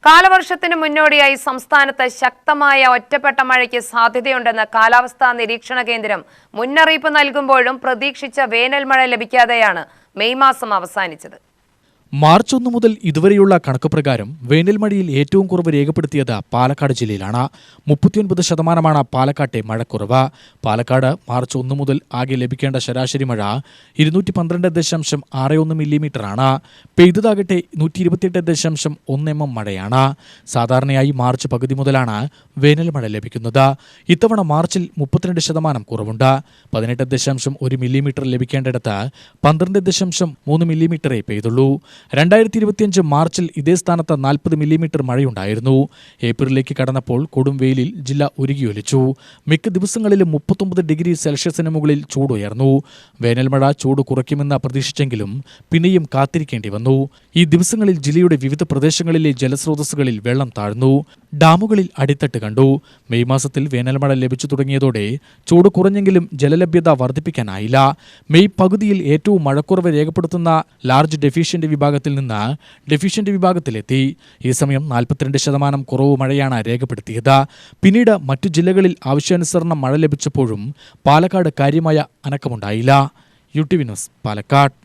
കാലവർഷത്തിന് മുന്നോടിയായി സംസ്ഥാനത്ത് ശക്തമായ ഒറ്റപ്പെട്ട മഴയ്ക്ക് സാധ്യതയുണ്ടെന്ന് കാലാവസ്ഥാ നിരീക്ഷണ കേന്ദ്രം മുന്നറിയിപ്പ് നൽകുമ്പോഴും പ്രതീക്ഷിച്ച വേനൽ മഴ ലഭിക്കാതെയാണ് മെയ് മാസം അവസാനിച്ചത്. മാർച്ച് 1 മുതൽ ഇതുവരെയുള്ള കണക്ക് പ്രകാരം വേനൽമഴയിൽ ഏറ്റവും കുറവ് രേഖപ്പെടുത്തിയത് പാലക്കാട് ജില്ലയിലാണ്. 39% പാലക്കാട്ടെ മഴക്കുറവ്. പാലക്കാട് മാർച്ച് 1 മുതൽ ആകെ ലഭിക്കേണ്ട ശരാശരി മഴ 212.61 മില്ലിമീറ്ററാണ്. പെയ്തതാകട്ടെ 128.1 mm മഴയാണ്. സാധാരണയായി മാർച്ച് പകുതി മുതലാണ് വേനൽമഴ ലഭിക്കുന്നത്. ഇത്തവണ മാർച്ചിൽ 32% കുറവുണ്ട്. 18.1 മില്ലിമീറ്റർ ലഭിക്കേണ്ടിടത്ത് 12.3 മില്ലിമീറ്ററേ പെയ്തുള്ളൂ. 2025 മാർച്ചിൽ ഇതേ സ്ഥാനത്ത് 40 മില്ലിമീറ്റർ മഴയുണ്ടായിരുന്നു. ഏപ്രിലേക്ക് കടന്നപ്പോൾ കൊടും വെയിലിൽ ജില്ല ഉരുകിയൊലിച്ചു. മിക്ക ദിവസങ്ങളിലും 39 ഡിഗ്രി സെൽഷ്യസിന് മുകളിൽ ചൂടുയർന്നു. വേനൽമഴ ചൂട് കുറയ്ക്കുമെന്ന് പ്രതീക്ഷിച്ചെങ്കിലും പിന്നെയും കാത്തിരിക്കേണ്ടി വന്നു. ഈ ദിവസങ്ങളിൽ ജില്ലയുടെ വിവിധ പ്രദേശങ്ങളിലെ ജലസ്രോതസ്സുകളിൽ വെള്ളം താഴ്ന്നു. ഡാമുകളിൽ അടിത്തട്ട് കണ്ടു. മെയ് മാസത്തിൽ വേനൽമഴ ലഭിച്ചു തുടങ്ങിയതോടെ ചൂട് കുറഞ്ഞെങ്കിലും ജലലഭ്യത വർദ്ധിപ്പിക്കാനായില്ല. മെയ് പകുതിയിൽ ഏറ്റവും മഴക്കുറവ് രേഖപ്പെടുത്തുന്ന ലാർജ് ഡെഫിഷ്യന്റ് വിഭാഗത്തിൽ നിന്ന് ഡെഫിഷ്യന്റ് വിഭാഗത്തിലെത്തി. ഈ സമയം 42% കുറവ് മഴയാണ് രേഖപ്പെടുത്തിയത്. പിന്നീട് മറ്റു ജില്ലകളിൽ ആവശ്യാനുസരണം മഴ ലഭിച്ചപ്പോഴും പാലക്കാട് കാര്യമായ അനക്കമുണ്ടായില്ല. UTV news, Palakkad.